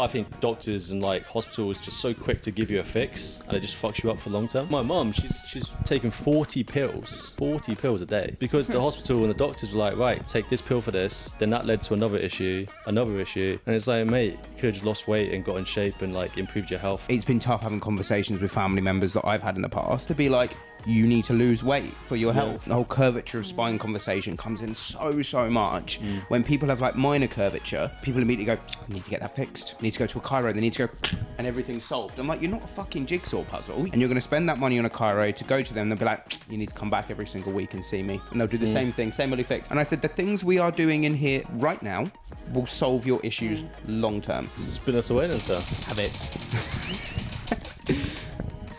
I think doctors and like hospitals just so quick to give you a fix, and it just fucks you up for long term. My mum, she's taking 40 pills a day, because the hospital and the doctors were like, right, take this pill for this. Then that led to another issue, and it's like, mate, you could have just lost weight and got in shape and like improved your health. It's been tough having conversations with family members that I've had in the past to be like, you need to lose weight for your health. The whole curvature of spine conversation comes in so much. When people have like minor curvature, people immediately go, I need to get that fixed. I need to go to a chiro. They need to go, and everything's solved. I'm like, you're not a fucking jigsaw puzzle. And you're going to spend that money on a chiro to go to them. They'll be like, you need to come back every single week and see me. And they'll do the same thing, same only fix. And I said, the things we are doing in here right now will solve your issues long term. Spin us away then, sir. Have it.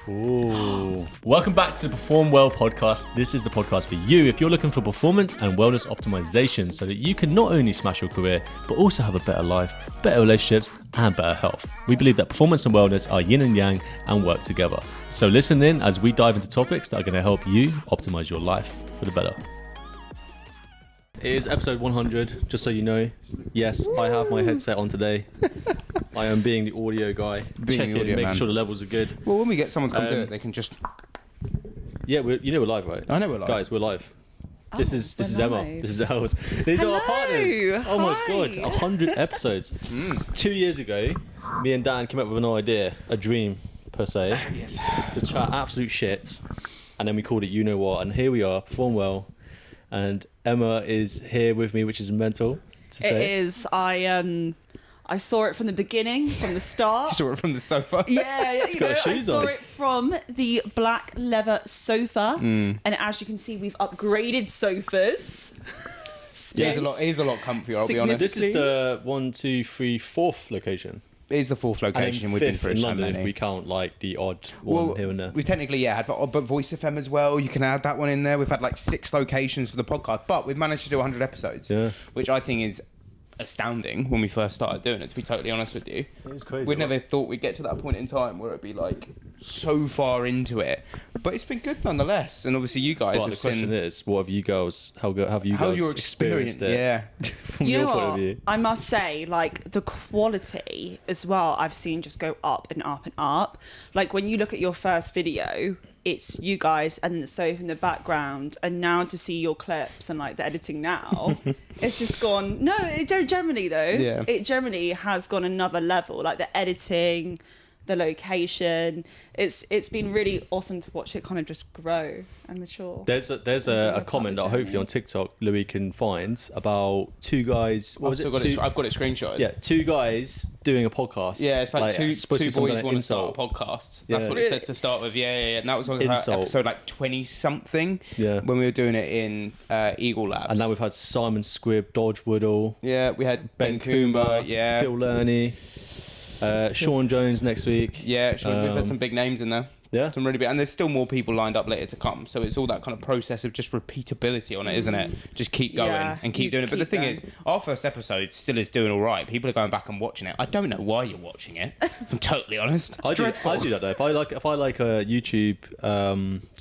Ooh. Welcome back to the PerformWell Podcast. This is the podcast for you if you're looking for performance and wellness optimization so that you can not only smash your career, but also have a better life, better relationships, and better health. We believe that performance and wellness are yin and yang and work together. So listen in as we dive into topics that are going to help you optimize your life for the better. It is episode 100, just so you know. Yes, I have my headset on today. I am being the audio guy, checking, making sure the levels are good. Well, when we get someone to come do it, they can just... Yeah, we're live, right? I know we're live. Guys, we're live. This is Emma. This is Els. These are our partners. Oh my God, 100 episodes. 2 years ago, me and Dan came up with an idea, a dream per se, to chat absolute shit, and then we called it You Know What, and here we are, PerformWell, and Emma is here with me, which is mental to say. It is. I saw it from the beginning, from the start. You saw it from the sofa? Yeah, She's got her shoes I saw on. it from the black leather sofa. And as you can see, we've upgraded sofas. Yeah, it is a lot comfier, I'll be honest. This is the 1, 2, 3, 4th location. It is the fourth location, and we've been fifth for in so London many. if we count like the odd one here and there. We've technically, had but Voice FM as well. You can add that one in there. We've had like 6 locations for the podcast, but we've managed to do 100 episodes, which I think is astounding when we first started doing it, to be totally honest with you. It is crazy. We'd never thought we'd get to that point in time where it'd be like so far into it, but it's been good nonetheless. And obviously you guys But the question is, what have you girls, how have you guys experienced it? Yeah. From your point of view? I must say, like, the quality as well, I've seen just go up and up and up. Like, when you look at your first video, it's you guys and then the sofa in the background, and now to see your clips and like the editing now, it's just gone. No, it generally though, it generally has gone another level. Like the editing, the location, it's been really awesome to watch it kind of just grow and mature. There's a comment that hopefully on TikTok Louis can find about 2 guys. I've got it screenshotted. Yeah, 2 guys doing a podcast. Yeah, it's like two boys want to start a podcast. That's what it said to start with. Yeah. And that was on episode like 20 something. Yeah. When we were doing it in Eagle Labs. And now we've had Simon Squibb, Dodge Woodall. Yeah, we had Ben Coomber. Yeah. Phil Lerney. Sean Jones next week. Yeah, we've had some big names in there. Yeah. Some really big, and there's still more people lined up later to come. So it's all that kind of process of just repeatability on it, isn't it? Just keep going and keep doing it. But the thing is, our first episode still is doing all right. People are going back and watching it. I don't know why you're watching it. If I'm totally honest. I do that though. If I like a YouTube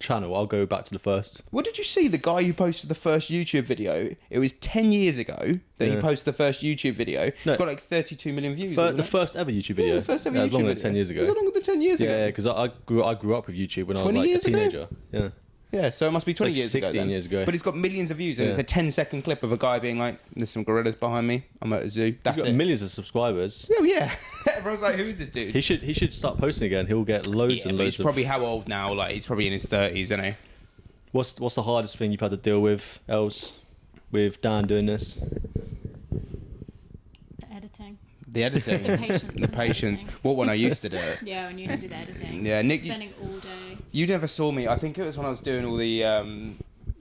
channel, I'll go back to the first. What did you see? The guy who posted the first YouTube video. It was 10 years ago that he posted the first YouTube video. No. It's got like 32 million views. The first ever YouTube video. Yeah, the first ever YouTube it was longer video. than 10 years ago. Was it longer than 10 years ago? Yeah, because I grew up with YouTube when I was 20 like a years ago? teenager. Yeah. Yeah, so it must be 20 like years 16 ago. years ago. But it's got millions of views, and it's a 10-second clip of a guy being like, "There's some gorillas behind me. I'm at a zoo." That's He's got it. millions of subscribers. Oh yeah, everyone's like, "Who is this dude?" He should start posting again. He'll get loads and loads. He's probably how old now? Like he's probably in his 30s, isn't he? What's the hardest thing you've had to deal with, Els, with Dan doing this? The editing. The editing. The patience. The patience. What when I used to do it? Yeah, when you used to do the editing. Yeah, Nick. Spending all day. You never saw me. I think it was when I was doing all the.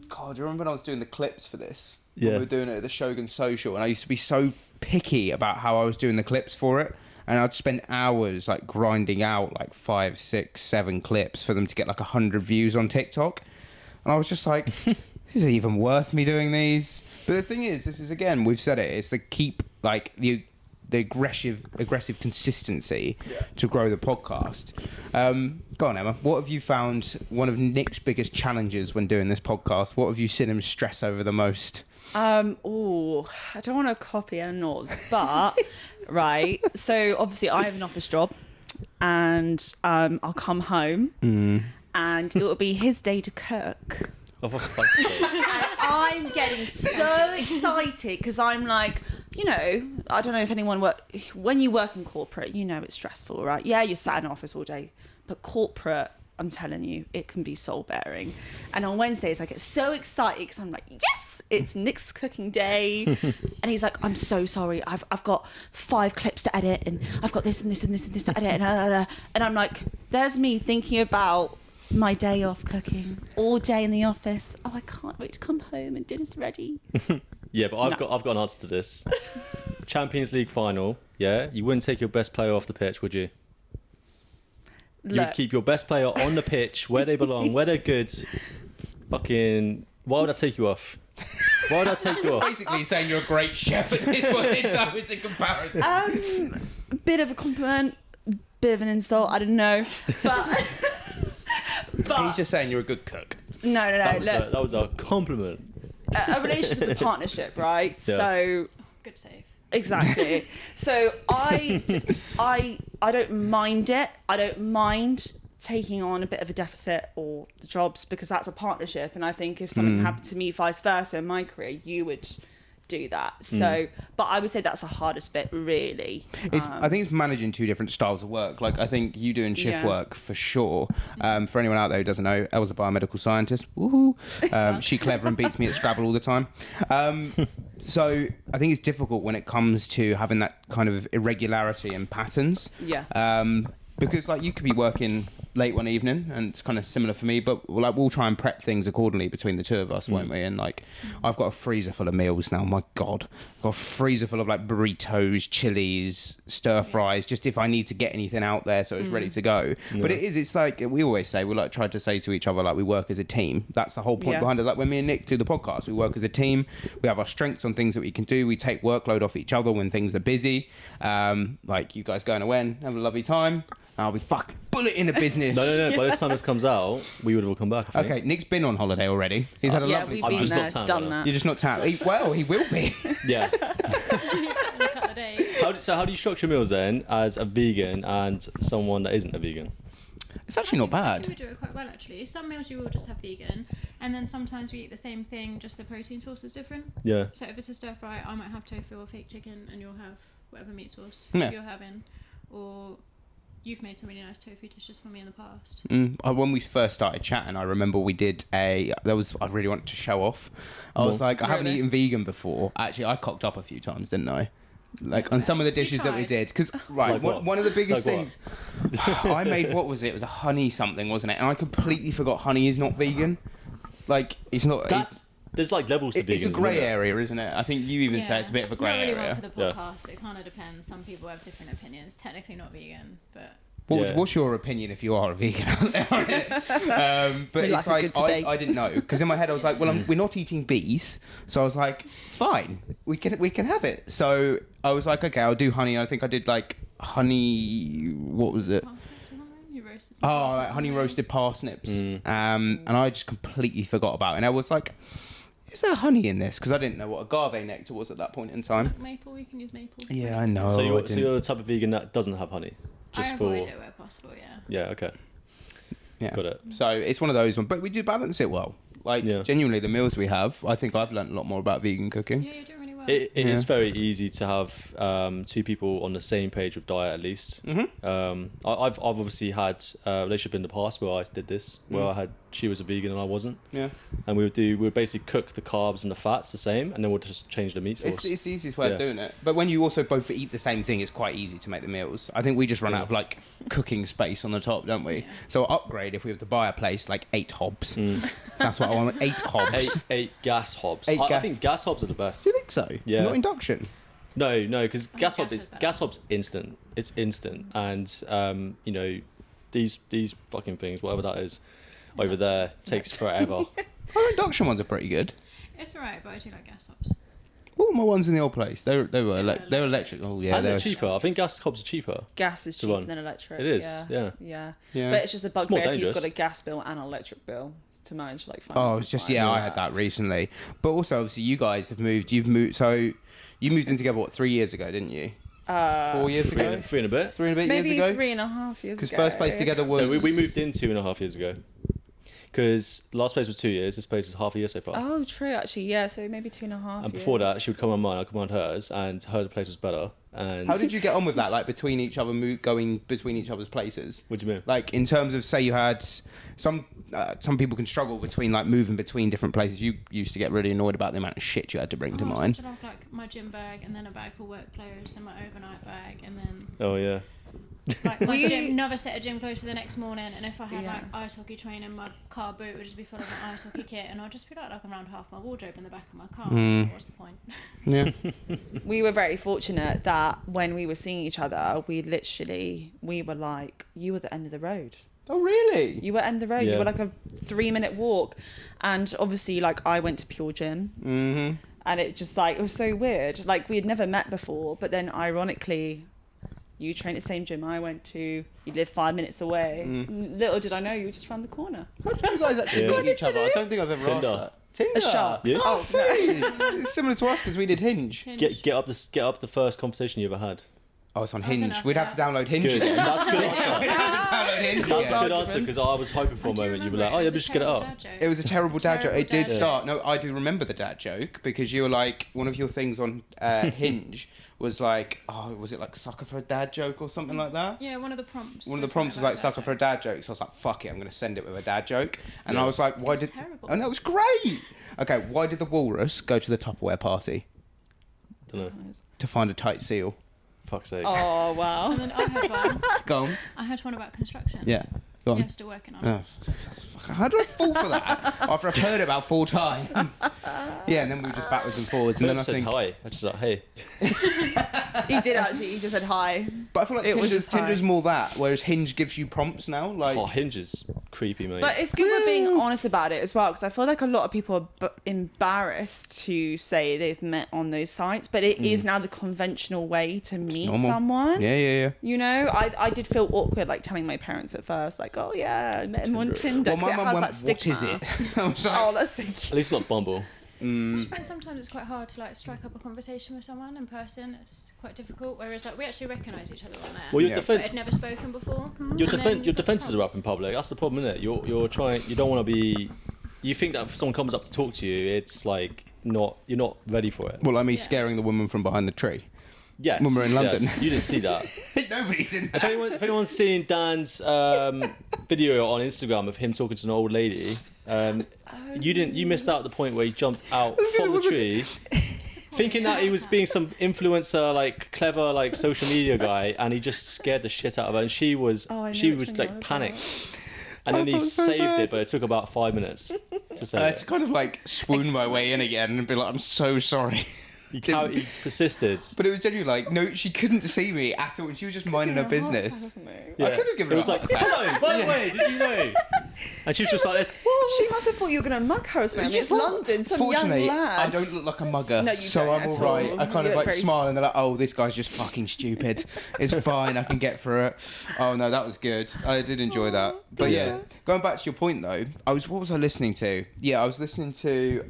God, do you remember when I was doing the clips for this? Yeah. We were doing it at the Shogun Social, and I used to be so picky about how I was doing the clips for it. And I'd spend hours like grinding out like 5, 6, 7 clips for them to get like 100 views on TikTok. And I was just like, is it even worth me doing these? But the thing is, this is again, we've said it, it's the keep like the aggressive consistency to grow the podcast. Go on, Emma. What have you found one of Nick's biggest challenges when doing this podcast? What have you seen him stress over the most? I don't want to copy Noz, but right? So obviously I have an office job, and I'll come home, and it will be his day to cook. Oh, for fuck's sake. And I'm getting so excited because I'm like, you know, I don't know if anyone when you work in corporate, you know it's stressful, right? Yeah, you're sat in an office all day, but corporate, I'm telling you, it can be soul bearing. And on Wednesdays, I get so excited because I'm like, yes, it's Nick's cooking day. And he's like, I'm so sorry. I've got 5 clips to edit, and I've got this and this and this and this to edit. And I'm like, there's me thinking about my day off cooking all day in the office. Oh, I can't wait to come home and dinner's ready. Yeah, but I've got an answer to this. Champions League final, yeah? You wouldn't take your best player off the pitch, would you? You would keep your best player on the pitch where they belong, where they're good. Fucking, why would I take you off? Why would I take you off? Basically saying you're a great chef at this point in time is a comparison. Bit of a compliment, bit of an insult, I don't know. But He's just saying you're a good cook. No. That was a compliment. A relationship is a partnership, right? Yeah. So Good save. exactly. So I don't mind it. I don't mind taking on a bit of a deficit or the jobs, because that's a partnership. And I think if something happened to me vice versa in my career, you would do that. So, but I would say that's the hardest bit, really. I think it's managing 2 different styles of work. Like, I think you doing shift work for sure. For anyone out there who doesn't know, Elle's a biomedical scientist. Woohoo! She clever and beats me at Scrabble all the time. So I think it's difficult when it comes to having that kind of irregularity and patterns. Yeah. Because like you could be working late one evening, and it's kind of similar for me, but like we'll try and prep things accordingly between the 2 of us, won't we? And like I've got a freezer full of meals now. My God, I've got a freezer full of like burritos, chilies, stir fries, just if I need to get anything out there, so it's ready to go. Yeah. But it's like we always say, we like try to say to each other, like we work as a team. That's the whole point behind it. Like when me and Nick do the podcast, we work as a team. We have our strengths on things that we can do. We take workload off each other when things are busy. Like you guys going away, have a lovely time. I'll be fucking bullet in the business. No. By this time this comes out, we would have all come back. I think. Okay, Nick's been on holiday already. He's had a lovely time. We've been there, not done that. You're just not tan. Well, he will be. Yeah. In a couple of days. How do you structure meals then as a vegan and someone that isn't a vegan? It's actually not I think bad. we do it quite well, actually. Some meals you will just have vegan, and then sometimes we eat the same thing, just the protein source is different. Yeah. So if it's a stir fry, I might have tofu or fake chicken, and you'll have whatever meat source Yeah. you're having. Or you've made some really nice tofu dishes for me in the past. When we first started chatting, I remember we did I really wanted to show off. I was like, I haven't Really? eaten vegan before. Actually, I cocked up a few times, didn't I? Like on some of the dishes that we tried. did. Because, right, Like what? one of the biggest Like things... I made, what was it? It was a honey something, wasn't it? And I completely forgot honey is not vegan. Like, it's not... There's like levels to veganism. It's a grey isn't it? area, isn't it? I think you even say it's a bit of a grey not really area. One for the Yeah. podcast. It kind of depends. Some people have different opinions. Technically not vegan, but... What's your opinion if you are a vegan out there? But We it's like a good like debate. I didn't know, because in my head I was like, well, we're not eating bees, so I was like, fine, we can have it. So I was like, okay, I'll do honey. I think I did like honey. What was it? Parsnips or something? You roasted some Oh, parsnips like honey in there. roasted parsnips. And I just completely forgot about it. And I was like, is there honey in this? Because I didn't know what agave nectar was at that point in time. Maple, you can use maple. Yeah, I know. So I you're didn't- the type of vegan that doesn't have honey, just I for avoid it where possible, yeah. yeah. Okay, Yeah. got it. So it's one of those ones, but we do balance it well. Like Yeah. genuinely, the meals we have, I think I've learned a lot more about vegan cooking. Yeah, you're doing really well. It Yeah. is very easy to have 2 people on the same page with diet at least. I've obviously had a relationship in the past where I did this, where she was a vegan and I wasn't, Yeah. and we would basically cook the carbs and the fats the same, and then we'll just change the meat source. It's the easiest way Yeah. of doing it. But when you also both eat the same thing, it's quite easy to make the meals. I think we just run out of like cooking space on the top, don't we? Yeah. So I'll upgrade if we have to buy a place, like 8 hobs. That's what I want. 8 hobs. Eight gas hobs. 8 I gas- think gas hobs are the best. Do you think so? Yeah. Not induction. No, because I gas think hobs gas is is better. gas hobs instant. It's instant, and you know, these fucking things, whatever that is, over there takes forever. Our induction ones are pretty good. It's alright, but I do like gas hops. What were my ones in the old place? They were They were electric. Oh yeah, And they they're were cheaper. I think gas hobs are cheaper. Gas is To cheaper run. than electric. It is, Yeah. Yeah. But it's just a more bugbear if you've dangerous. got a gas bill and an electric bill to manage like Oh, finances. it's just wise. I had that recently. But also, obviously, you guys have moved. You've moved. So you moved in together 3 years ago, didn't you? 4 years ago? Three and a bit. 3 and a bit Maybe years ago? 3.5 years ago. Because first place together No, was... we moved in 2.5 years ago. Because last place was 2 years. This place is half a year so far. Oh, true, actually. Yeah, so maybe 2.5 And before that, she would come on mine, I'd come on hers, and her place was better. And How did you get on with that? Like between each other, going between each other's places? What do you mean? Like in terms of, say you had some people can struggle between like moving between different places. You used to get really annoyed about the amount of shit you had to bring to I mine. have like my gym bag and then a bag for work clothes and my overnight bag and then Oh yeah. like my another set of gym clothes for the next morning. And if I had Yeah. like ice hockey training, my car boot would just be full of my ice hockey kit, and I'd just be like around half my wardrobe in the back of my car. So what's the point? Yeah. We were very fortunate that when we were seeing each other, we were like, you were the end of the road. Oh really? You were end of the road. Yeah. You were like a 3-minute walk. And obviously, like, I went to Pure Gym. Mm-hmm. And it just, like, it was so weird. Like, we had never met before. But then, ironically, you trained at the same gym I went to. You live 5 minutes away. Little did I know you were just around the corner. How did you guys actually Yeah. meet each other? I don't think I've ever Tinder. asked that. Tinder. A shark. Yeah. Oh, Oh, see, it's similar to us because we did Hinge. Hinge. Get up the first conversation you ever had. Oh, it's on I don't Hinge. know if We'd have to download Hinge Good. again. That's a good We'd answer. have to download Hinge That's again. a good answer because I was hoping for a I do moment you'd be remember like, oh it yeah, was a just get it terrible up. dad joke. It was a terrible dad joke. It did Terrible dad start. No, I do remember the dad joke because you were like, one of your things on Hinge was like, oh, was it like sucker for a dad joke or something like that? Yeah, one of the prompts. One of the prompts was like sucker for a dad joke. So I was like, fuck it, I'm going to send it with a dad joke. And Yeah. I was like, why was did... terrible. And that was great. Okay, why did the walrus go to the Tupperware party? Don't know. To find a tight seal. Fuck's sake. Oh, wow. And then I had one. Go on. I had one about construction. Yeah. Go on. Yeah, I'm still working on it. Oh, how do I fall for that after I've heard it about 4 times? Yeah, and then we were just backwards and forwards, and I then I said think. hi. I just like, hey. He did actually. He just said hi. But I feel like It was just Tinder's high. more that, whereas Hinge gives you prompts now. Like, Oh, Hinge is creepy, mate. But it's good we're being honest about it as well, because I feel like a lot of people are embarrassed to say they've met on those sites, but it is now the conventional way to meet normal. someone. yeah. You know, I did feel awkward, like telling my parents at first, like, oh yeah, I met him on Tinder. Well, 'cause my it mum has went, that stigma. what is it? I was like, Oh, that's so At cute. least not Bumble. And sometimes it's quite hard to like strike up a conversation with someone in person. It's quite difficult. Whereas like we actually recognise each other on there. Well, your Yeah. but defense. I'd never spoken before. Your, And then your you've got defenses are up prompts. in public. That's the problem, isn't it? You're trying. You don't want to be. You think that if someone comes up to talk to you, it's like not. You're not ready for it. well, like me Yeah. scaring the woman from behind the tree. Yes. when we're in London. yes. You didn't see that. Nobody's in If anyone's seen Dan's video on Instagram of him talking to an old lady, you didn't. You missed out the point where he jumped out from the tree, thinking that he was being some influencer, like clever, like social media guy, and he just scared the shit out of her, and she was Oh, I know she which was one like you're on panicked, and then I he felt so saved bad. it, but it took about 5 minutes to save to it. kind of like swoon my way in again and be like, I'm so sorry. He persisted. But it was genuinely like, no, she couldn't see me at all. She was just minding her business. I could have given It was her a like, heart attack. hello, by the way, did you know? And she was just like this. She must have thought you were going to mug her or something. I mean, it's Well, London, some young fortunately, lad. I don't look like a mugger, No, you so don't I'm at all right. all. I kind You of like look very- smile, and they're like, "Oh, this guy's just fucking stupid. It's fine. I can get through it." Oh no, that was good. I did enjoy that. But yeah, going back to your point though, what was I listening to? Yeah, I was listening to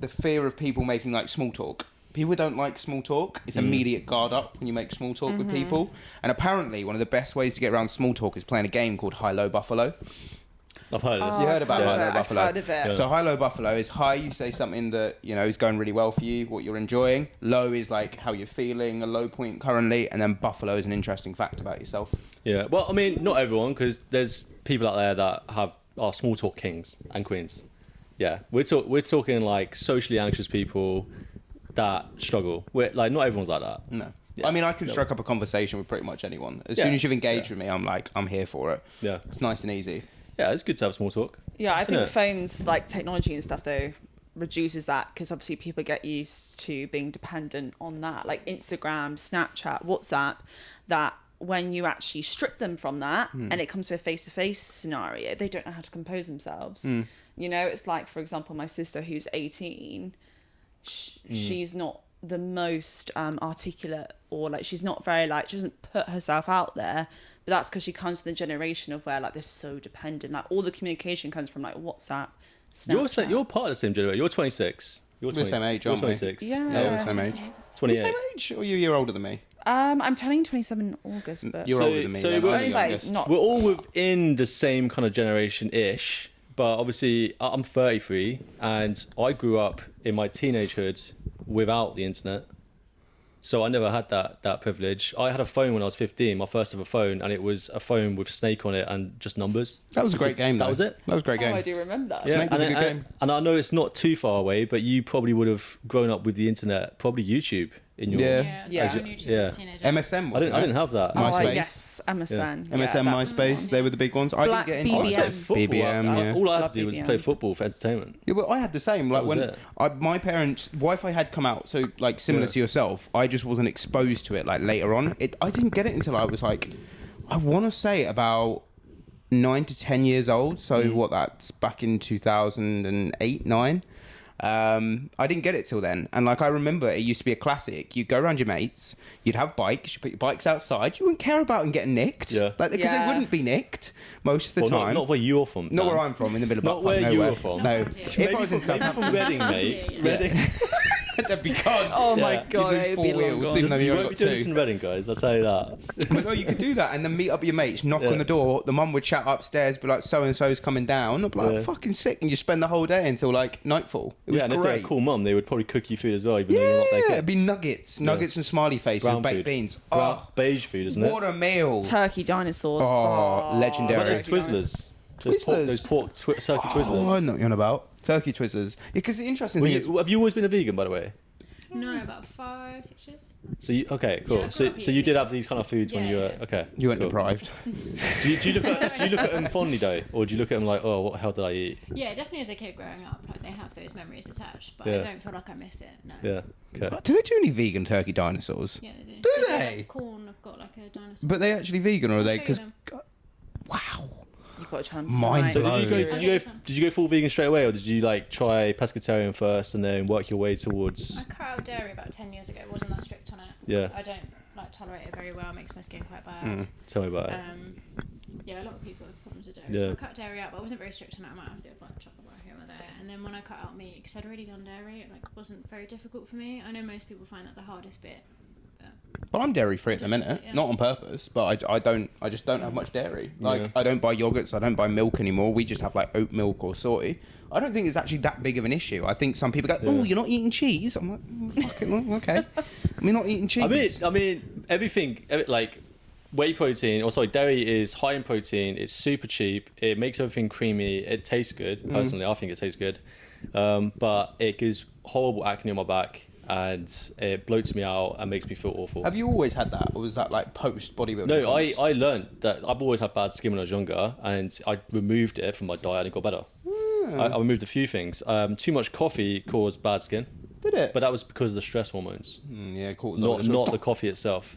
the fear of people making like small talk. People don't like small talk. It's immediate guard up when you make small talk with people. And apparently, one of the best ways to get around small talk is playing a game called High Low Buffalo. I've heard of this. You heard about I've High Low I've Buffalo? heard of it. Yeah. So high low buffalo is high, you say something that you know is going really well for you, what you're enjoying. Low is like how you're feeling, a low point currently, and then buffalo is an interesting fact about yourself. Yeah, well, I mean, not everyone, because there's people out there that are small talk kings and queens. Yeah, we're talking like socially anxious people that struggle. We're like, not everyone's like that. No. Yeah. I mean, I can No. strike up a conversation with pretty much anyone. As Yeah. soon as you've engaged Yeah. with me, I'm like, I'm here for it. Yeah, It's nice and easy. yeah, it's good to have small talk. Yeah, I think Yeah. phones, like technology and stuff, though, reduces that because obviously people get used to being dependent on that, like Instagram, Snapchat, WhatsApp, that when you actually strip them from that and it comes to a face-to-face scenario, they don't know how to compose themselves. You know, it's like, for example, my sister who's 18, she's not the most articulate, or like she's not very like, she doesn't put herself out there, but that's because she comes from the generation of where like they're so dependent, like all the communication comes from like WhatsApp, Snapchat. You're part of the same generation. You're 26. You're We're the same age, you're aren't we? 26. Yeah. Yeah, we're the same age. 28. Same age, or are you a year older than me? I'm turning 27 in August, but You're older than me. so then, we're- I'm the Only, like, youngest. not- We're all within the same kind of generation-ish, but obviously I'm 33, and I grew up in my teenagehood without the internet. So I never had that privilege. I had a phone when I was 15, my first ever phone, and it was a phone with Snake on it and just numbers. That was a great game, though. That was it? That was a great game. Oh, I do remember that. Snake was a good game. And I know it's not too far away, but you probably would have grown up with the internet, probably YouTube in your... Yeah. Yeah. On YouTube Yeah. as a teenager. MSN, I wasn't didn't have that. Oh, MySpace. yes, MSN. Yeah, MSN, that was MySpace, one. they were the big ones. I Black didn't get into BBM. I played football. BBM, yeah. All I had Love to do was BBM. play football for entertainment. Yeah, well, I had the same. Like That was when it. my parents' Wi-Fi had come out, so like similar Yeah. to yourself, I just wasn't exposed to it. Like later on, I didn't get it until I was like, I want to say about 9 to 10 years old. So what? That's back in 2008, 9. I didn't get it till then, and like I remember, it used to be a classic. You'd go around your mates, you'd have bikes, you put your bikes outside. You wouldn't care about them getting nicked, Yeah. like because Yeah. they wouldn't be nicked most of the Well, time. not where you're from. Not Dan. where I'm from, in the middle of Not Buckfast, where you nowhere. were from. No, Not from if here. I was in maybe from Southampton, Reading, mate. Yeah. Reading. that'd be gone. Oh Yeah. my You'd god, lose it'd 4 be long wheels, gone. even though you You only won't be got doing two. this in Reading, guys. I'll tell you that. But no, you could do that and then meet up your mates, knock Yeah. on the door. The mum would shout upstairs, be like, "So and so's coming down." I'd be like, Yeah. "Fucking sick!" And you spend the whole day until like nightfall. It was Yeah, and if they had great. a cool mum, they would probably cook you food as well, even though you're not Yeah, their it'd kid. be nuggets and smiley faces, Brown and baked food. beans. Brown- Oh, beige food, isn't it? what a meal! Turkey dinosaurs. Oh, legendary. What are those turkey dinosaurs. Twizzlers? Those pork turkey Oh, I Twizzlers. know what you're on about. Turkey Twizzlers. Because the interesting Were thing is, you, have you always been a vegan, by the way? No, about 5, 6 years. So you, okay, cool. Yeah, I so grew up so you eating did it. have these kind of foods when Yeah, you were yeah. okay. you weren't cool. deprived. Do you look at them fondly though, or do you look at them like, oh, what the hell did I eat? Yeah, definitely as a kid growing up, like they have those memories attached, but Yeah. I don't feel like I miss it. No. Yeah. Okay. Do they do any vegan turkey dinosaurs? Yeah, they do. Do They've got, they? like, corn. I've got like a dinosaur. But they actually vegan, or are I'll they? show you Because them. wow. You've got a chance. Mind So blown. did you go full vegan straight away, or did you like try pescatarian first and then work your way towards? I cut out dairy about 10 years ago. Wasn't that strict on it. Yeah. I don't like tolerate it very well. It makes my skin quite bad. Tell me about it. Yeah, a lot of people have problems with dairy. Yeah. So I cut dairy out, but I wasn't very strict on it. I might have the odd like chocolate bar here or there. And then when I cut out meat, because I'd already done dairy, it like wasn't very difficult for me. I know most people find that the hardest bit. Well, I'm dairy free at the minute, Yeah. not on purpose, but I just don't have much dairy. Like Yeah. I don't buy yogurts, I don't buy milk anymore. We just have like oat milk or soy. I don't think it's actually that big of an issue. I think some people go, "Oh, you're not eating cheese." I'm like, "Fucking okay, we're not eating cheese." I mean, like whey protein, or sorry, dairy is high in protein. It's super cheap. It makes everything creamy. It tastes good. Personally, I think it tastes good, but it gives horrible acne on my back, and it bloats me out and makes me feel awful. Have you always had that, or was that like post bodybuilding? No, comments? I learned that I've always had bad skin when I was younger, and I removed it from my diet and it got better. I removed a few things. Too much coffee caused bad skin, Did it? but that was because of the stress hormones, Yeah, cortisol. not the coffee itself.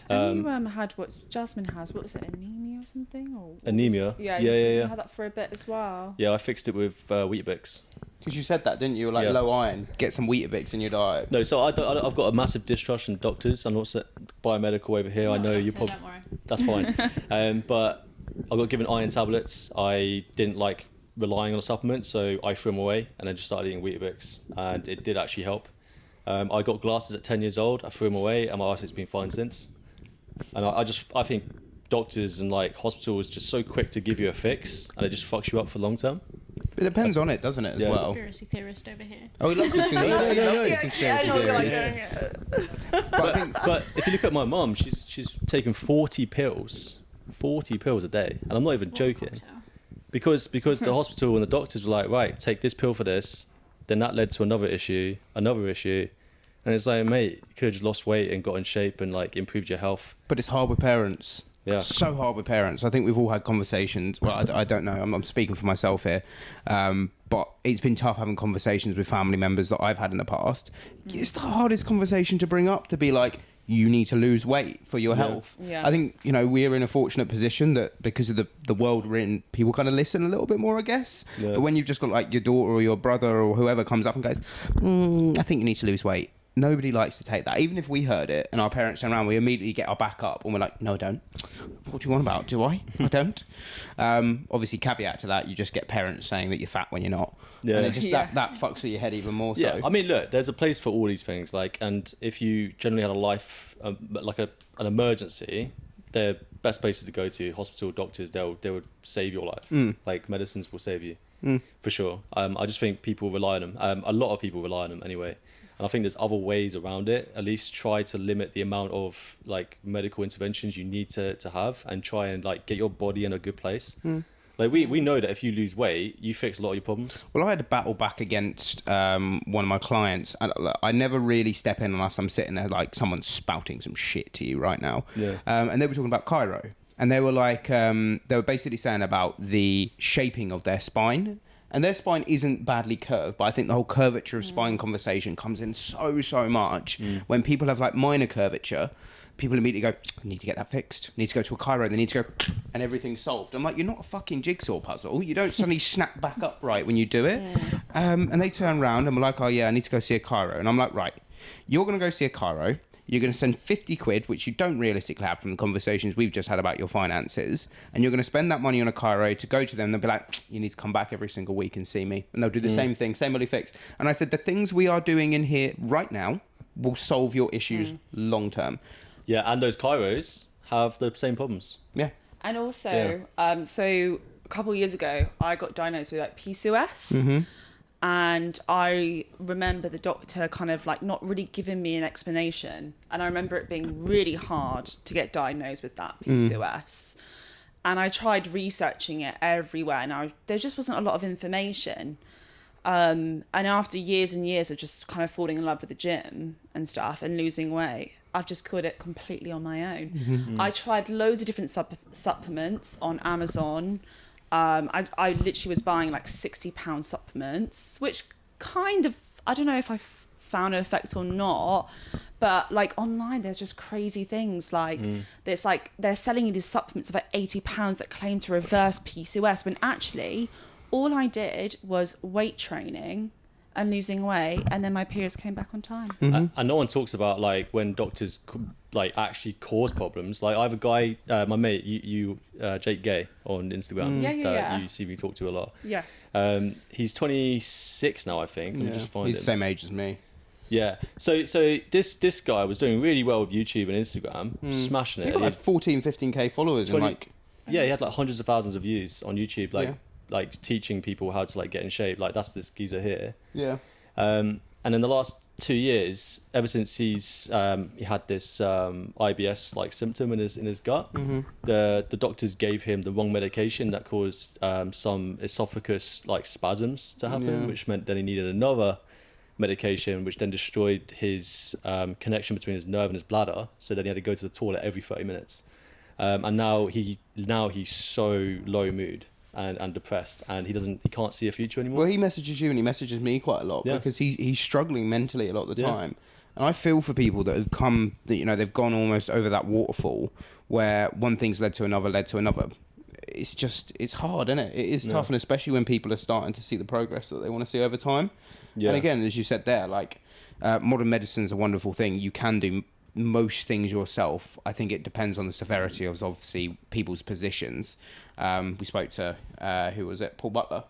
And you had what Jasmine has. What was it? Anemia or something? Or what was Anemia? it? Yeah, Yeah, you yeah. had that for a bit as well. Yeah, I fixed it with Weetabix. Because you said that, didn't you? Like Yeah. low iron. Get some Weetabix in your diet. No, so I've got a massive distrust in doctors. I'm not biomedical over here. I Not know a you doctor, probably. don't worry. That's fine. But I got given iron tablets. I didn't like relying on a supplement, so I threw them away and then just started eating Weetabix, and it did actually help. I got glasses at 10 years old. I threw them away, and my eyesight's been fine since. And I think doctors and like hospitals just so quick to give you a fix, and it just fucks you up for long term. It depends on it, doesn't it, as Yeah. well? Conspiracy theorist over here. Oh, he loves his conspiracy theories. Yeah. But I think But if you look at my mum, she's taken 40 pills a day, and I'm not even What a joking. cocktail. Because the hospital and the doctors were like, right, take this pill for this. Then that led to another issue, and it's like, mate, you could have just lost weight and got in shape and like improved your health. But it's hard with parents. Yeah. So hard with parents. I think we've all had conversations. Well, I don't know. I'm speaking for myself here. But it's been tough having conversations with family members that I've had in the past. It's the hardest conversation to bring up, to be like, you need to lose weight for your health. Yeah. I think, we're in a fortunate position that because of the world we're in, people kind of listen a little bit more, I guess. Yeah. But when you've just got like your daughter or your brother or whoever comes up and goes, I think you need to lose weight. nobody likes to take that. Even if we heard it and our parents turn around, we immediately get our back up and we're like, no, I don't. What do you want about? Do I? I don't. Obviously, caveat to that, you just get parents saying that you're fat when you're not. Yeah. And it just that fucks with your head even more. Yeah, So I mean, look, there's a place for all these things. Like, and if you generally had a life, like an emergency, the best places to go to, hospital, doctors, they would save your life. Like, medicines will save you for sure. I just think people rely on them. A lot of people rely on them anyway. And I think there's other ways around it. At least try to limit the amount of like medical interventions you need to have, and try and like get your body in a good place. Like we know that if you lose weight, you fix a lot of your problems. Well, I had a battle back against one of my clients, and I never really step in unless I'm sitting there like someone's spouting some shit to you right now. Yeah. And they were talking about chiro, and they were like, they were basically saying about the shaping of their spine. And their spine isn't badly curved, but I think the whole curvature of spine conversation comes in so much. When people have like minor curvature, people immediately go, I need to get that fixed. I need to go to a chiro. They need to go, and everything's solved. I'm like, you're not a fucking jigsaw puzzle. You don't suddenly snap back up right when you do it. And they turn around and we're like, oh yeah, I need to go see a chiro. And I'm like, right, you're going to go see a chiro. You're going to spend 50 quid, which you don't realistically have from the conversations we've just had about your finances. And you're going to spend that money on a chiro to go to them. They'll be like, you need to come back every single week and see me. And they'll do the same thing, same only fix. And I said, the things we are doing in here right now will solve your issues long term. Yeah, and those chiros have the same problems. Yeah. And also, so a couple of years ago, I got diagnosed with like PCOS. And I remember the doctor kind of like not really giving me an explanation. And I remember it being really hard to get diagnosed with that PCOS. And I tried researching it everywhere, and there just wasn't a lot of information. And after years and years of just kind of falling in love with the gym and stuff and losing weight, I've just cured it completely on my own. I tried loads of different supplements on Amazon. I literally was buying like £60 supplements, which kind of, I don't know if I found an effect or not, but like online there's just crazy things like there's like they're selling you these supplements for like £80 that claim to reverse PCOS, when actually all I did was weight training and losing weight, and then my periods came back on time. And no one talks about like when doctors like actually cause problems. Like I have a guy, my mate, Jake Gay on Instagram, that you see me talk to a lot. Yes. He's 26 now, I think. Let me just find He's him. the same age as me. Yeah. So this guy was doing really well with YouTube and Instagram, smashing it. He got like 14, 15k followers and like... Yeah, he had like hundreds of thousands of views on YouTube, like teaching people how to like get in shape. Like that's this geezer here. Yeah. And in the last 2 years, ever since he had this IBS like symptom in his gut, the doctors gave him the wrong medication that caused some esophagus like spasms to happen, which meant then he needed another medication, which then destroyed his connection between his nerve and his bladder. So then he had to go to the toilet every 30 minutes. And now he's so low mood and depressed, and he can't see a future anymore. Well, he messages you and he messages me quite a lot because he's struggling mentally a lot of the time. And I feel for people that have come, that, you know, they've gone almost over that waterfall where one thing's led to another. It's hard, isn't it? It is tough, and especially when people are starting to see the progress that they want to see over time. Yeah. And again, as you said there, like modern medicine's a wonderful thing. You can do most things yourself. I think it depends on the severity of obviously people's positions. We spoke to who was it, Paul Butler,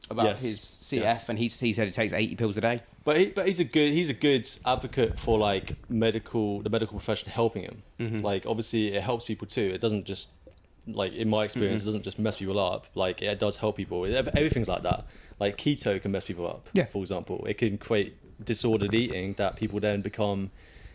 about his CF, and he said it takes 80 pills a day. But he's a good advocate for like the medical profession helping him. Like obviously it helps people too. It doesn't just, like in my experience, it doesn't just mess people up. Like it does help people. Everything's like that. Like keto can mess people up. For example, it can create disordered eating that people then become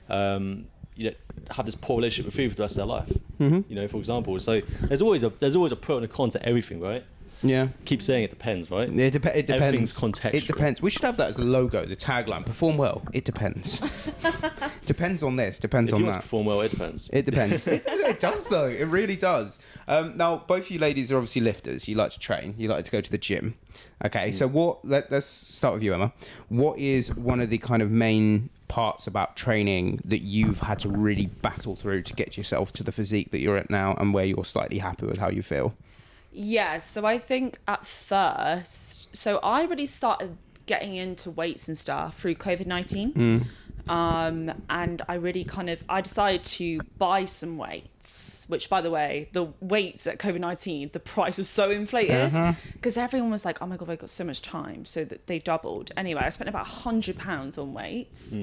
have this poor relationship with food for the rest of their life. You know, for example. So there's always a pro and a con to everything, right? Yeah. Keep saying it depends, right? It depends. Everything's contextual. It depends. We should have that as the logo, the tagline. Perform well. It depends. Depends on this. Depends on that. If you want to perform well, it depends. It depends. It does though. It really does. Now, both of you ladies are obviously lifters. You like to train. You like to go to the gym. Okay. So let's start with you, Emma. What is one of the kind of main parts about training that you've had to really battle through to get yourself to the physique that you're at now, and where you're slightly happy with how you feel? Yeah, so I think at first, so I really started getting into weights and stuff through COVID-19. And I really I decided to buy some weights, which, by the way, the weights at COVID-19, the price was so inflated because everyone was like, oh my God, I've got so much time. So that they doubled. Anyway, I spent about £100 on weights.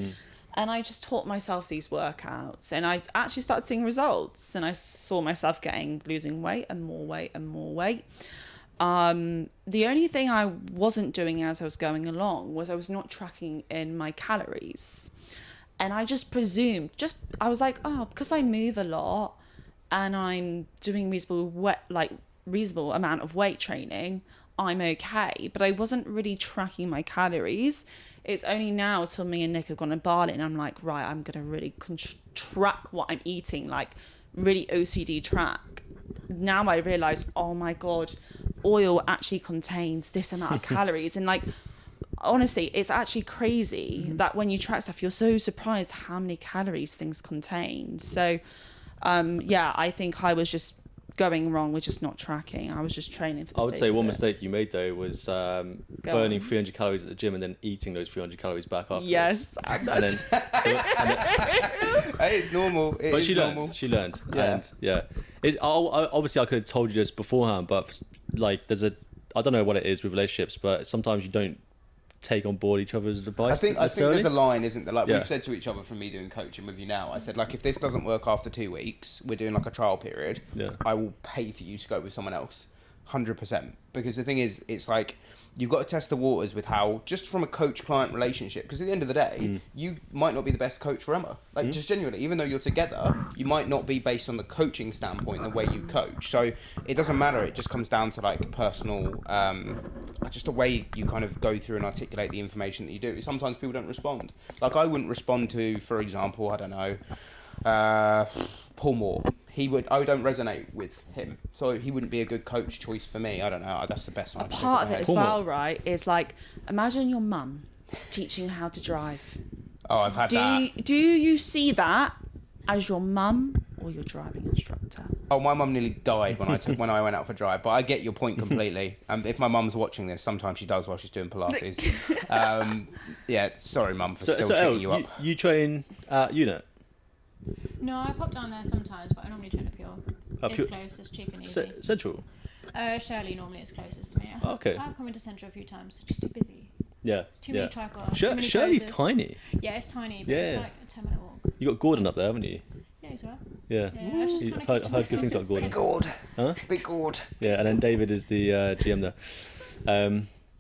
And I just taught myself these workouts, and I actually started seeing results, and I saw myself losing weight and more weight and more weight. The only thing I wasn't doing as I was going along was I was not tracking in my calories. And I just presumed, I was like, oh, because I move a lot and I'm doing reasonable amount of weight training, I'm okay. But I wasn't really tracking my calories. It's only now till me and Nick have gone to Bali and I'm like, right, I'm going to really track what I'm eating, like really OCD track. Now I realise, oh my God, oil actually contains this amount of calories. And like, honestly, it's actually crazy that when you track stuff, you're so surprised how many calories things contain. So, I think I was just going wrong with just not tracking. I was just training for the I would say one mistake you made though was burning 300 calories at the gym and then eating those 300 calories back afterwards. Yes. It's normal. But she learned. Yeah. And obviously I could have told you this beforehand, but like I don't know what it is with relationships, but sometimes you don't take on board each other's advice. I think there's a line, isn't there? Like we've said to each other from me doing coaching with you now, I said, like, if this doesn't work after 2 weeks, we're doing like a trial period, I will pay for you to go with someone else. 100%. Because the thing is, it's like, you've got to test the waters with how, just from a coach-client relationship, because at the end of the day, you might not be the best coach for Emma. Like, just genuinely, even though you're together, you might not be based on the coaching standpoint, the way you coach. So it doesn't matter. It just comes down to, like, personal, just the way you kind of go through and articulate the information that you do. Sometimes people don't respond. Like, I wouldn't respond to, for example, I don't know, Paul Moore. I don't resonate with him, so he wouldn't be a good coach choice for me. I don't know. That's the best one. A part of it as well, right, is like, imagine your mum teaching you how to drive. Oh, I've had that. Do you see that as your mum or your driving instructor? Oh, my mum nearly died when I went out for a drive, but I get your point completely. If my mum's watching this, sometimes she does while she's doing Pilates. Sorry, mum, for still shitting you up. You train at Unit? No, I pop down there sometimes, but I normally train at Pure. It's close, it's cheap and easy. Central? Shirley normally is closest to me. Okay. I've come into Central a few times. It's just too busy. Yeah. It's too many tripods. Shirley's tiny. Yeah, it's tiny, but it's like a 10-minute walk. You got Gordon up there, haven't you? Yeah, he's well. Yeah. I've heard good things about Gordon. Big Gord. Huh? Big Gord. Yeah, and then David is the GM there.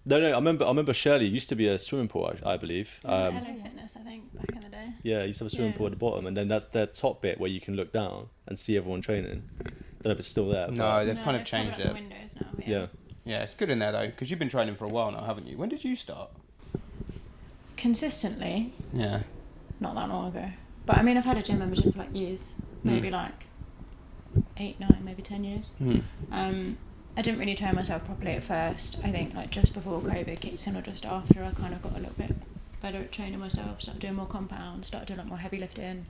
No, I remember Shirley used to be a swimming pool, I believe. LA Fitness, I think, back in the day. Yeah, you used to have a swimming pool at the bottom, and then that's the top bit where you can look down and see everyone training. Don't know if it's still there. No, they've kind of changed it. Windows now, yeah. Yeah, it's good in there though, because you've been training for a while now, haven't you? When did you start? Consistently. Yeah. Not that long ago. But I mean, I've had a gym membership for like years. Maybe like 8, 9, maybe 10 years. I didn't really train myself properly at first. I think like just before COVID kicked in or just after, I kind of got a little bit better at training myself, started doing more compounds, started doing a lot more heavy lifting.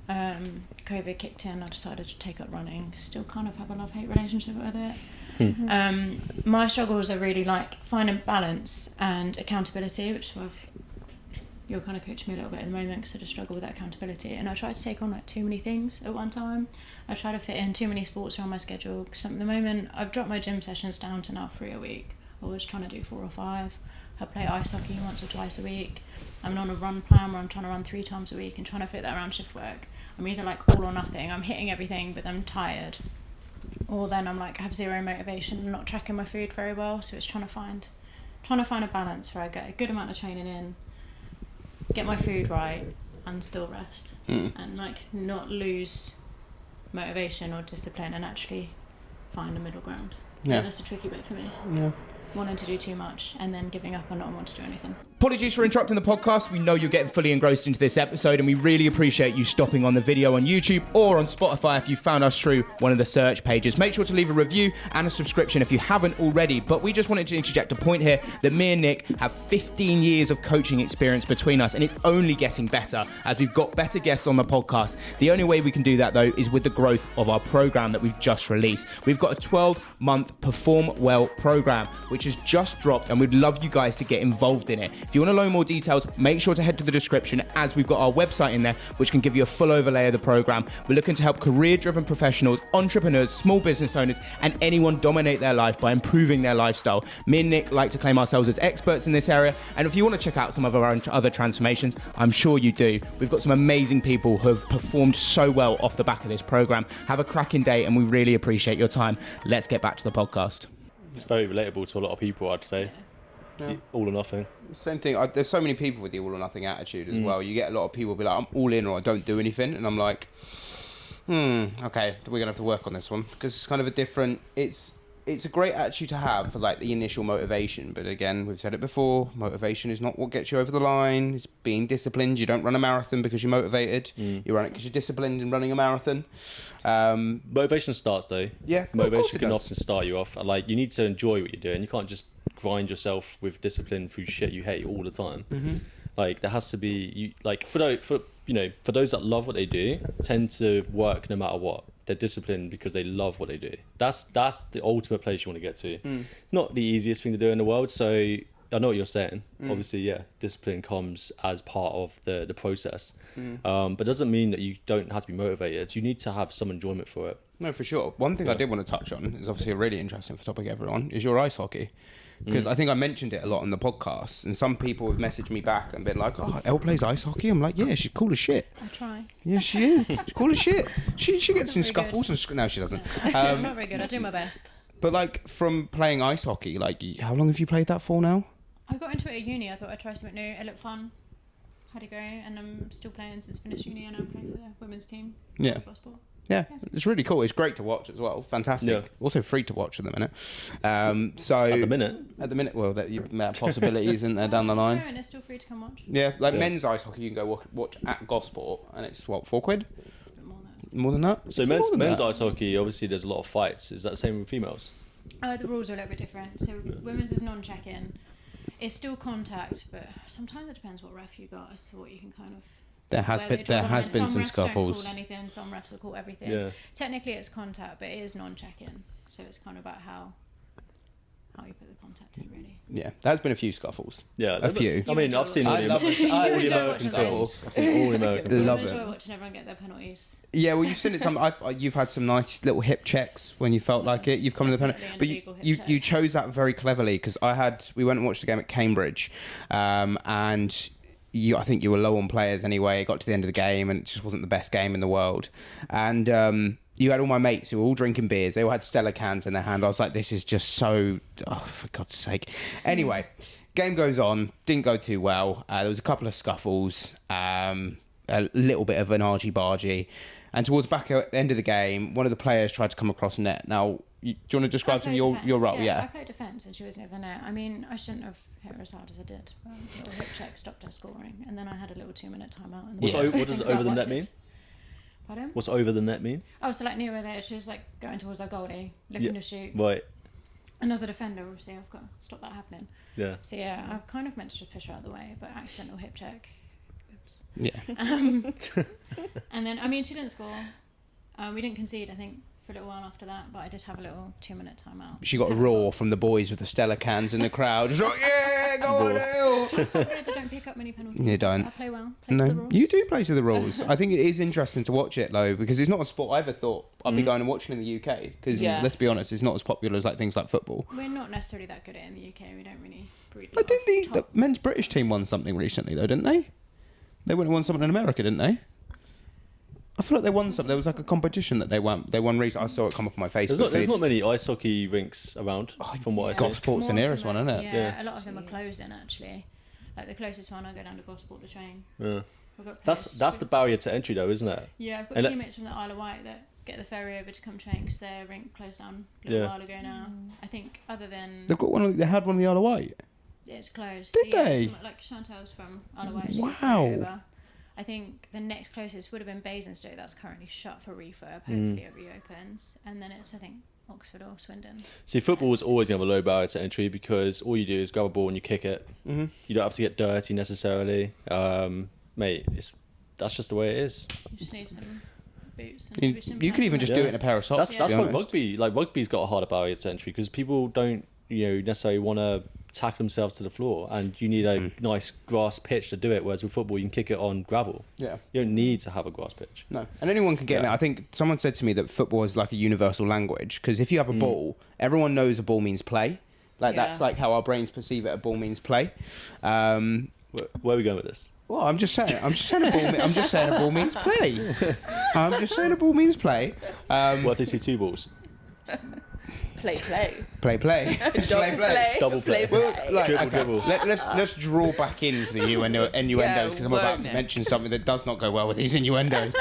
COVID kicked in, I decided to take up running. Still kind of have a love-hate relationship with it. My struggles are really like finding balance and accountability, which is why you're kind of coaching me a little bit at the moment, because I just struggle with that accountability. And I try to take on like too many things at one time. I try to fit in too many sports around my schedule, because at the moment I've dropped my gym sessions down to now 3 a week. I was trying to do 4 or 5. I play ice hockey once or twice a week. I'm on a run plan where I'm trying to run 3 times a week and trying to fit that around shift work. I'm either like all or nothing. I'm hitting everything, but I'm tired. Or then I'm like, I have zero motivation and not tracking my food very well. So it's trying to find a balance where I get a good amount of training in, get my food right, and still rest. And like not lose motivation or discipline, and actually find a middle ground. Yeah. And that's a tricky bit for me. Yeah. Wanting to do too much and then giving up on not wanting to do anything. Apologies for interrupting the podcast. We know you're getting fully engrossed into this episode, and we really appreciate you stopping on the video on YouTube or on Spotify if you found us through one of the search pages. Make sure to leave a review and a subscription if you haven't already. But we just wanted to interject a point here that me and Nick have 15 years of coaching experience between us, and it's only getting better as we've got better guests on the podcast. The only way we can do that, though, is with the growth of our program that we've just released. We've got a 12-month Perform Well program, which has just dropped, and we'd love you guys to get involved in it. If you want to know more details, make sure to head to the description, as we've got our website in there, which can give you a full overlay of the program. We're looking to help career-driven professionals, entrepreneurs, small business owners, and anyone dominate their life by improving their lifestyle. Me and Nick like to claim ourselves as experts in this area, and if you want to check out some of our other transformations, I'm sure you do. We've got some amazing people who have performed so well off the back of this program. Have a cracking day, and we really appreciate your time. Let's get back to the podcast. It's very relatable to a lot of people, I'd say. Yeah. All or nothing. Same thing. There's so many people with the all or nothing attitude as well. You get a lot of people be like, I'm all in or I don't do anything. And I'm like, okay, we're going to have to work on this one. Because it's kind of a different... It's a great attitude to have for like the initial motivation. But again, we've said it before, motivation is not what gets you over the line. It's being disciplined. You don't run a marathon because you're motivated. You run it because you're disciplined in running a marathon. Motivation starts though. Yeah, motivation can often start you off. Like, you need to enjoy what you're doing. You can't just grind yourself with discipline through shit you hate all the time. Like, there has to be for those that love what they do, tend to work no matter what. They're disciplined because they love what they do. That's the ultimate place you want to get to. Not the easiest thing to do in the world. So I know what you're saying. Obviously, yeah, discipline comes as part of the process. But doesn't mean that you don't have to be motivated. You need to have some enjoyment for it. No, for sure. One thing I did want to touch on is obviously a really interesting topic, everyone, is your ice hockey. Because I think I mentioned it a lot on the podcast, and some people have messaged me back and been like, "Oh, Elle plays ice hockey." I'm like, "Yeah, she's cool as shit." I try. Yeah, she is. She's cool as shit. She gets in scuffles and no, she doesn't. I'm not very good. I do my best. But like, from playing ice hockey, like, how long have you played that for now? I got into it at uni. I thought I'd try something new. It looked fun. Had a go, and I'm still playing since finished uni, and I'm playing for the women's team. Yeah. Sport. Yeah, it's really cool. It's great to watch as well. Fantastic. Yeah. Also free to watch at the minute. So At the minute, well, that possibility isn't there down the line. And it's still free to come watch. Yeah, like men's ice hockey, you can go watch at Gosport, and it's what, £4? More than that. More than that. So men's ice hockey, obviously, there's a lot of fights. Is that the same with females? The rules are a little bit different. So women's is non-check-in. It's still contact, but sometimes it depends what ref you got as to what you can kind of. There has been some scuffles. Some refs don't call anything, some refs will call everything. Yeah. Technically it's contact, but it is non-check-in. So it's kind of about how you put the contact in, really. Yeah, there's been a few scuffles. Yeah, a few. I mean, I've seen all the American scuffles. I've seen all the American Love scuffles. it. I enjoy watching everyone get their penalties. Yeah, well, you've seen it. You've had some nice little hip checks when you felt like it. You've come to the penalty, but you chose that very cleverly, because we went and watched the game at Cambridge, and I think you were low on players anyway. It got to the end of the game, and it just wasn't the best game in the world. And you had all my mates who were all drinking beers. They all had Stella cans in their hand. I was like, this is just so... Oh, for God's sake. Anyway, game goes on. Didn't go too well. There was a couple of scuffles. A little bit of an argy-bargy. And towards the back end of the game, one of the players tried to come across net. Now, do you want to describe to me your role? Yeah. I played defence and she was never net. I mean, I shouldn't have hit her as hard as I did. A little hip check stopped her scoring, and then I had a little 2-minute timeout. What does over the net mean? Pardon? What's over the net mean? Oh, so like near her there, she was like going towards our goalie, looking to shoot. Right. And as a defender, obviously, I've got to stop that happening. Yeah. So yeah, I've kind of meant to just push her out of the way, but accidental hip check. Oops. Yeah. And then, I mean, she didn't score. We didn't concede, I think, for a little while after that, but I did have a little 2-minute timeout. She got a roar from the boys with the Stella cans in the crowd. Just like, yeah, go on, Elle. They don't pick up many penalties. You don't. I play well. Play to the rules. You do play to the rules. I think it is interesting to watch it, though, because it's not a sport I ever thought I'd be going and watching in the UK. Because, let's be honest, it's not as popular as like things like football. We're not necessarily that good at it in the UK. We don't really breed. I think the men's British team won something recently, though, didn't they? They went and won something in America, didn't they? I feel like they won something. There was like a competition that they won recently. I saw it come up on my Facebook feed. There's not many ice hockey rinks around, from what I see. Gosport's the nearest one, isn't it? Yeah, a lot of them are closing, actually. Like the closest one, I go down to Gosport to train. Yeah. That's the barrier to entry, though, isn't it? Yeah, I've got teammates from the Isle of Wight that get the ferry over to come train because their rink closed down a little while ago now. I think other than... They had one in the Isle of Wight? It's closed. Did they? Like Chantal's from Isle of Wight. Wow. I think the next closest would have been Basingstoke. That's currently shut for refurb. Hopefully it reopens. And then it's, I think, Oxford or Swindon. See, football is always going to have a low barrier to entry because all you do is grab a ball and you kick it. Mm-hmm. You don't have to get dirty necessarily. Mate, that's just the way it is. You just need some boots. And you can even just do it in a pair of socks. That's why rugby's got a harder barrier to entry because people don't necessarily want to tackle themselves to the floor, and you need a nice grass pitch to do it. Whereas with football, you can kick it on gravel. Yeah. You don't need to have a grass pitch. No, and anyone can get in there. I think someone said to me that football is like a universal language, because if you have a ball, everyone knows a ball means play. Like that's like how our brains perceive it. A ball means play. Where are we going with this? Well, I'm just saying a ball. I'm just saying a ball means play. I'm just saying a ball means play. What if they see two balls? Play. Play. Double play. Well, like, Dribble. Let's draw back into the innuendos, because I'm about to mention something that does not go well with these innuendos.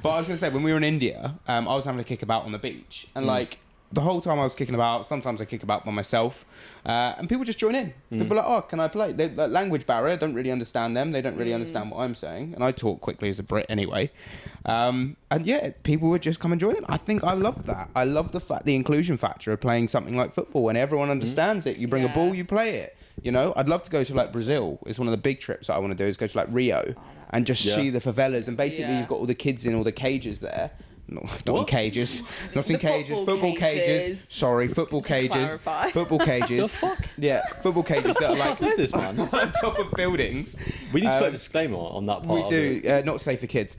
But I was going to say, when we were in India, I was having a kick about on the beach, and like the whole time I was kicking about, sometimes I kick about by myself, and people just join in. People are like, oh, can I play? They, like, language barrier, don't really understand them. They don't really understand what I'm saying, and I talk quickly as a Brit anyway. And yeah, people would just come and join in. I love that. I love the inclusion factor of playing something like football, when everyone understands it. You bring a ball, you play it. You know, I'd love to go to like Brazil. It's one of the big trips that I want to do, is go to like Rio and just see the favelas. And basically you've got all the kids in all the cages there. Not in cages. Not in cages. Football cages. Sorry, football cages. Football cages. The fuck? Yeah, football cages that are like What is this, man? on top of buildings. We need to put a disclaimer on that part. We do. Not safe for kids.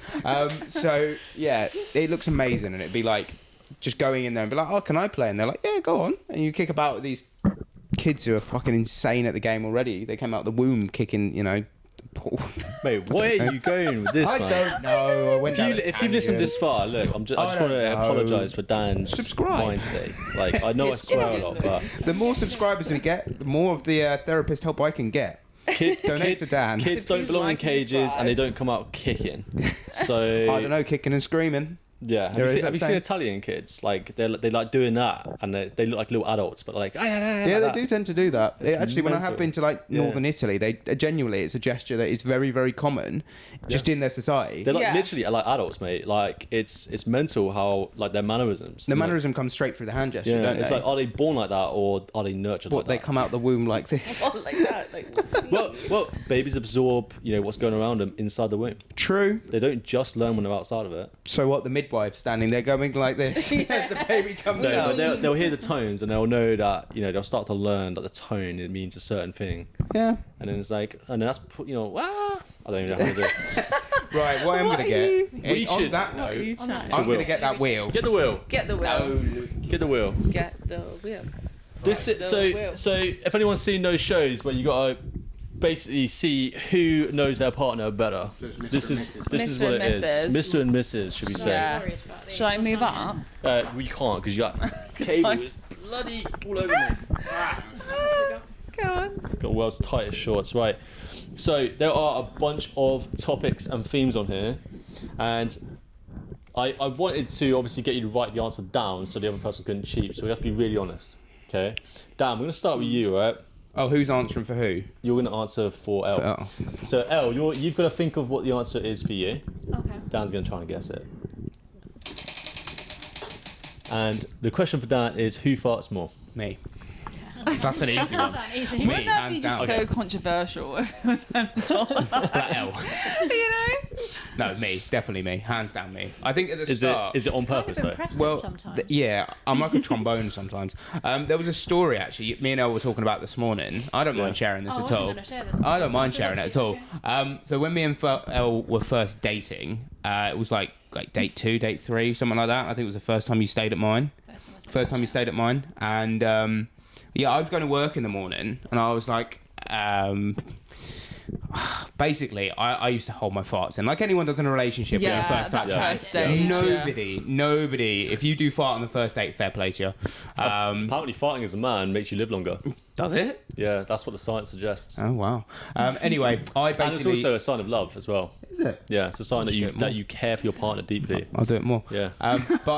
So yeah, it looks amazing, and it'd be like just going in there and be like, oh, can I play? And they're like, yeah, go on. And you kick about with these kids who are fucking insane at the game already. They came out of the womb kicking, you know. Mate, where are you going with this, man? I don't know. If you've listened this far, look, I just want to apologise for Dan's mind today. Like, I know I swear a lot, but the more subscribers we get, the more of the therapist help I can get. Donate to Dan. Kids don't belong in cages, and they don't come out kicking. So I don't know, kicking and screaming. Yeah, have you seen Italian kids? Like they like doing that, and they look like little adults, but like they do tend to do that. Actually, when I have been to like northern Italy, they genuinely, it's a gesture that is very, very common, just in their society. They're like literally like adults, mate. Like it's mental how like their mannerisms. The mannerism comes straight through the hand gesture. Don't it's they? like, are they born like that, or are they nurtured like that? They come out the womb like this. Like that. well, babies absorb, what's going around them inside the womb. True. They don't just learn when they're outside of it. So what? The midwife standing there going like this as the baby comes out. But they'll hear the tones, and they'll know that they'll start to learn that the tone, it means a certain thing. Yeah. And then it's like, and then that's I don't even know how to do it. Right, what I'm gonna get. We on should. that note, I'm gonna get that wheel. Get the wheel. Get the wheel. Get the wheel. Get the wheel. So if anyone's seen those shows where you gotta basically see who knows their partner better, this is what it is. Mr. and Mrs. should we say? Yeah. Shall I move up? We can't, because you got cables bloody all over me. Go on. Got the world's tightest shorts, right? So there are a bunch of topics and themes on here, and I wanted to obviously get you to write the answer down so the other person couldn't cheat. So we have to be really honest. Okay, Dan, we're gonna start with you, right? Oh, who's answering for who? You're going to answer for Elle. So, Elle, you've got to think of what the answer is for you. Okay. Dan's going to try and guess it. And the question for Dan is, who farts more? Me. That's an easy one. That's easy. Me, Wouldn't that be hands just down. so controversial if it was Elle. you know? No, me. Definitely me. Hands down me. I think at the Is start... it on purpose, though? Well, sometimes. yeah, I'm like a trombone sometimes. There was a story, actually, me and Elle were talking about this morning. I don't mind sharing this I at wasn't all. gonna share this. I don't mind sharing it at all. So when me and Elle were first dating, it was like date 2, date 3, something like that. I think it was the first time you stayed at mine. First time you stayed at mine. And yeah, I was going to work in the morning, and I was like... basically, I used to hold my farts in, like anyone does in a relationship when you first start chatting. Nobody. If you do fart on the first date, fair play to you. Apparently, farting as a man makes you live longer. Does it? Yeah, that's what the science suggests. Oh wow. Anyway, I basically. And it's also a sign of love as well. Is it? Yeah, it's a sign that you care for your partner deeply. I'll do it more. Yeah. But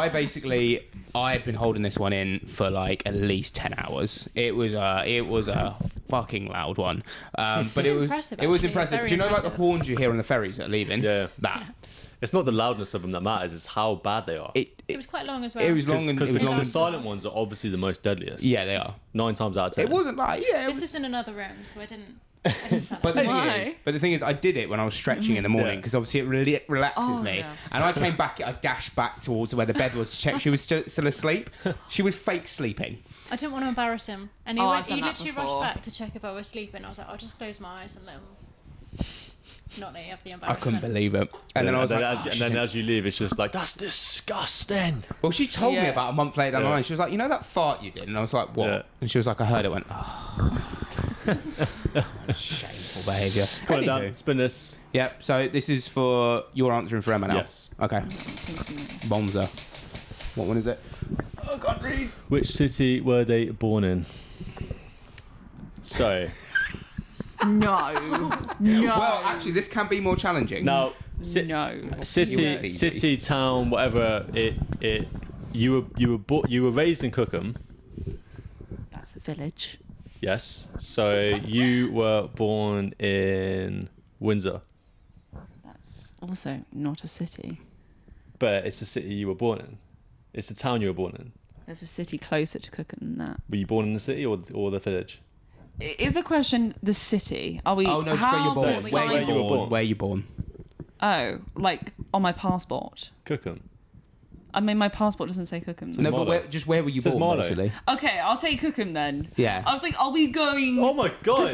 I had been holding this one in for like at least 10 hours. It was a fucking loud one. But it was impressive. Do you know like the horns you hear on the ferries that are leaving? Yeah. That. It's not the loudness of them that matters, it's how bad they are. It was quite long as well. It was long and Because it was long. the silent ones are obviously the most deadliest. Yeah, they are. 9 times out of 10. It wasn't like This was in another room, so I didn't. But the thing is, I did it when I was stretching in the morning Yeah. because obviously it relaxes Oh, me. yeah. And I came back, I dashed back towards where the bed was to check she was still asleep. She was fake sleeping. I didn't want to embarrass him. And he Oh, went, I've done he that literally before. rushed back to check if I was sleeping. I was like, I'll just close my eyes and let him not let you have the I embarrassment. couldn't believe it. And then I was like, as, oh, and she then didn't- as you leave, it's just like, that's disgusting. well, she told me Yeah. about a month later down the Yeah. line. She was like, you know that fart you did? And I was like, what? Yeah. And she was like, I heard it. Went, oh. Shameful behaviour. Put it Anywho. down, spin this. Yep, so this is for you're answering for Emma now. Yes. Okay. Bonza. What one is it? Oh, I can't read. Which city were they born in? So, No. No. Well, actually, this can be more challenging. now, no. city, town, whatever you were raised in Cookham. That's a village. Yes. So you were born in Windsor, That's also not a city. but it's the city you were born in. It's the town you were born in. There's a city closer to Cookham than that. Were you born in the city or the village? Is the question the city? Are we? Oh no, it's how where you're born. precise- Where you were born. Where you born. Oh, like on my passport. Cookham. I mean, my passport doesn't say Cookham. No, Marlow. but just where were you It says born, Marlow. basically? Okay, I'll take Cookham then. Yeah. I was like, are we going? Oh my god!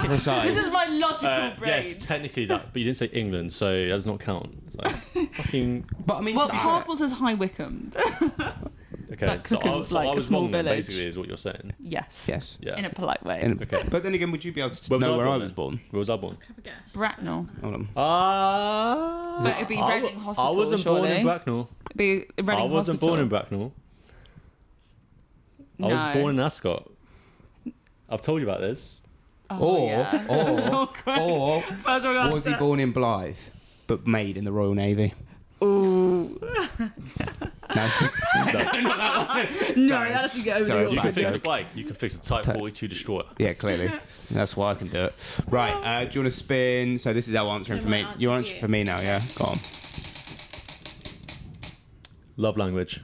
Precise. This is my logical brain. Yes, technically that, but you didn't say England, so it does not count. It's like fucking. But I mean, Well, passport says High Wycombe. Okay, But so Cookham's like I a was small wrong then, village. basically, is what you're saying. Yes. Yes. Yeah. In a polite way. Okay. But then again, would you be able to Where was know where I born was then? born? Where was I born? Have a guess. Bracknell. Hold on. Ah. But it'd be Reading Hospital, I wasn't born in surely. Bracknell. It'd be Reading I wasn't Hospital. born in Bracknell. I was No. born in Ascot. I've told you about this. Oh, yeah. or was he born in Blythe, but made in the Royal Navy? Ooh. No. No, that doesn't get over Sorry, the You bad can fix a joke. bike. You can fix a Type 42 destroyer. Yeah, clearly. That's why I can do it. Right, do you want to spin? So this is our answering So for me. my answer You're for answering you. for me now, yeah? Go on. Love language.